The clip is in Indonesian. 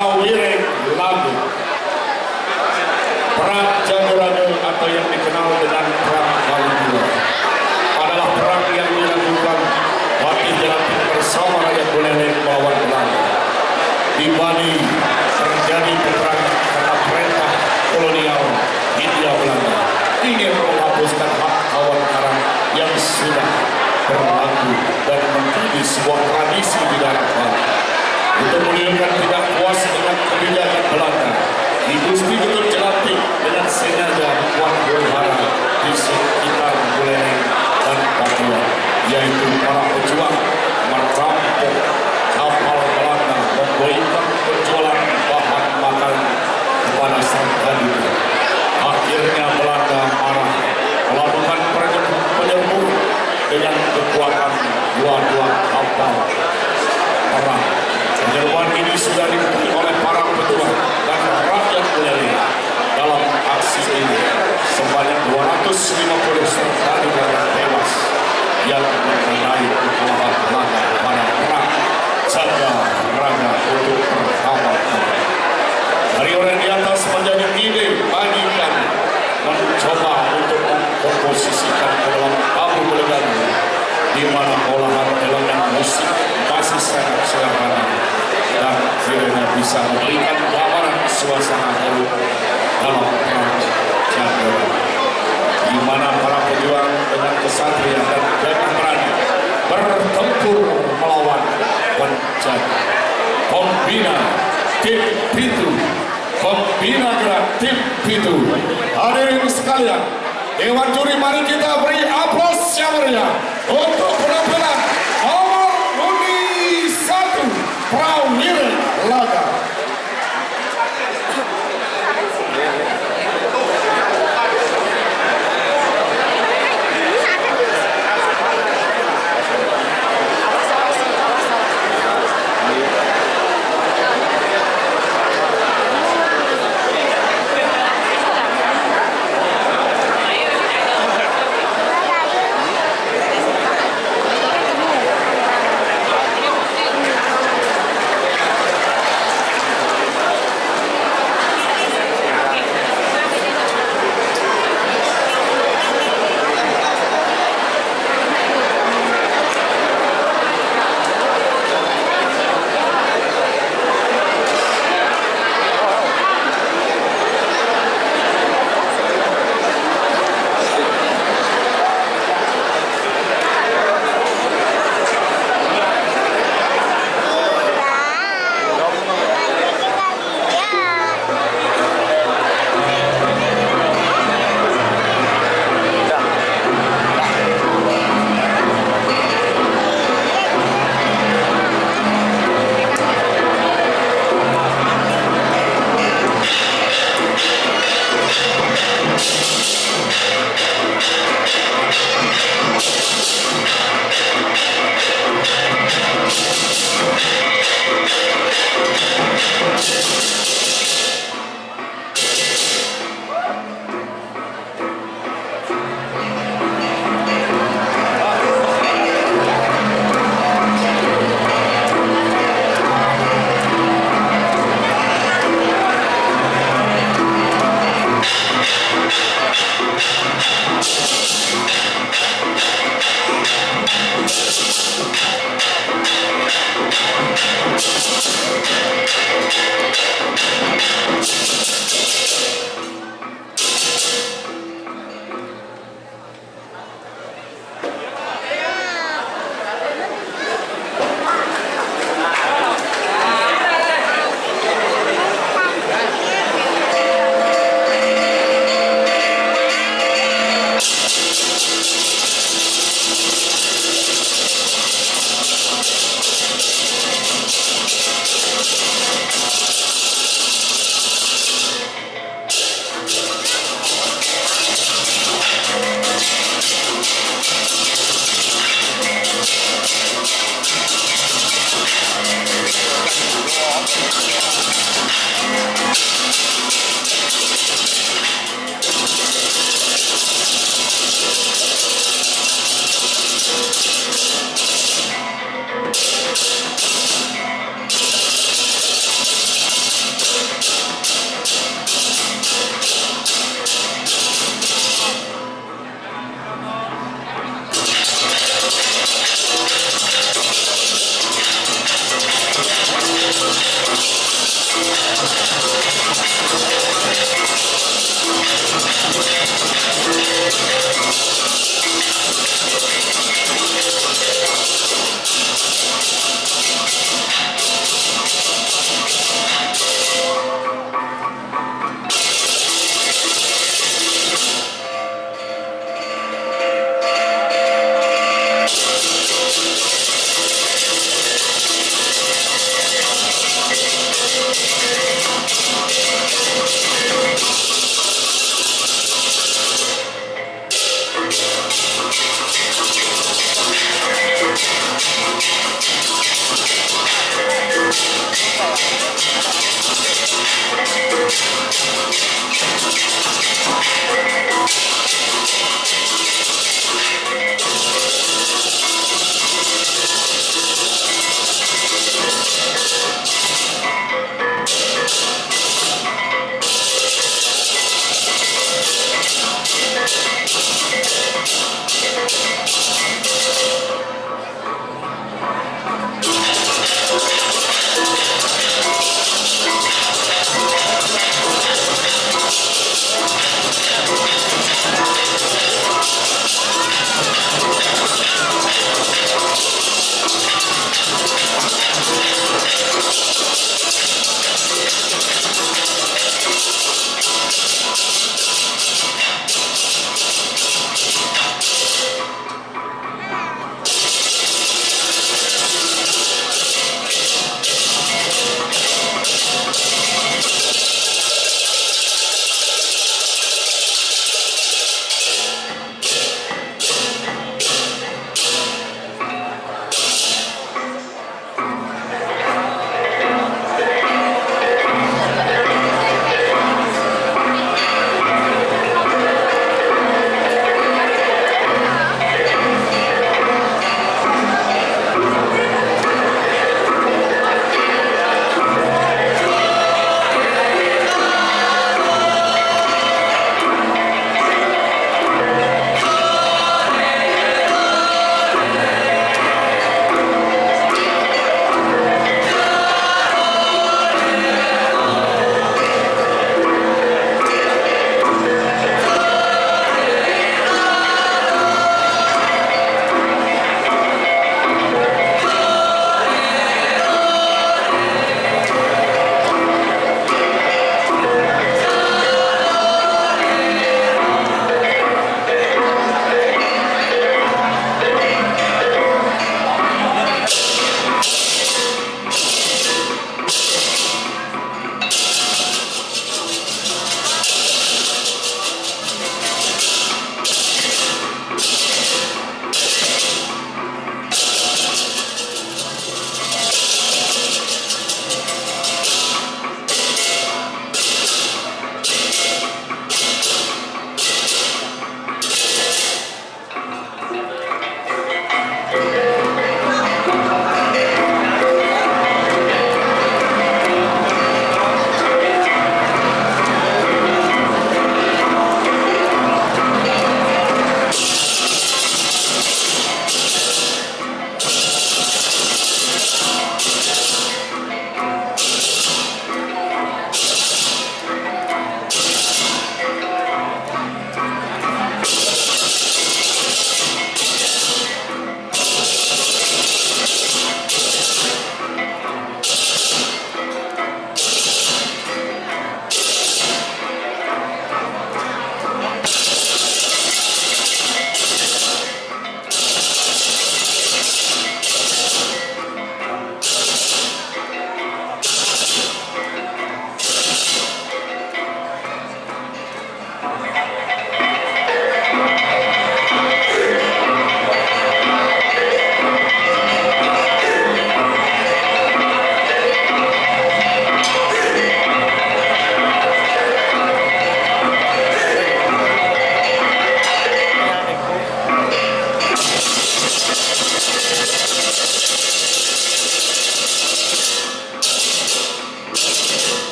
Wireng Lagu. Perang Jagoraga atau yang dikenal dengan Perang Kalibula adalah perang yang dilakukan Wati Jelatin bersama Rakyat Buleleng melawan Belanda. Di Bali terjadi peperangan karena perintah kolonial Hindia Belanda ingin menghapuskan hak kawan karang yang sudah berlaku dan menjadi sebuah tradisi di daerah Bali. Untuk menunjukkan tidak puas dengan kebijakan Belanda, Gusti Ketut Jelatin dengan sengaja membuat huru-hara di sekitar Buleleng dan Papua, yaitu para pejuang merampok kapal Belanda, memboikot penjualan bahan makanan kepada sang prajurit. Akhirnya Belanda marah, melakukan penyerbu dengan kekuatan dua kapal perang. Penyerbuan ini sudah diikuti oleh para pejuang dan rakyat Buleleng. Dalam aksi ini sebanyak 250 serta negara tewas yang mengenai kekalahan Belanda pada perang Jagoraga untuk pertama kali. Dari orang di atas menjadi ide bagi kami mencoba untuk mengkomposisikan ke dalam tabu Buleleng, di mana olahan elemen musik masih sangat sederhana dan kiranya bisa memberikan gambaran suasana haru dalam perang Jagoraga, di mana para pejuang dengan kesatria dan gagah berani bertempur melawan penjajah. Pembina Tim Pitu, pembina gerak Tim Pitu. Hadirin sekalian, Dewan Juri, mari kita beri aplaus yang meriah untuk penampilan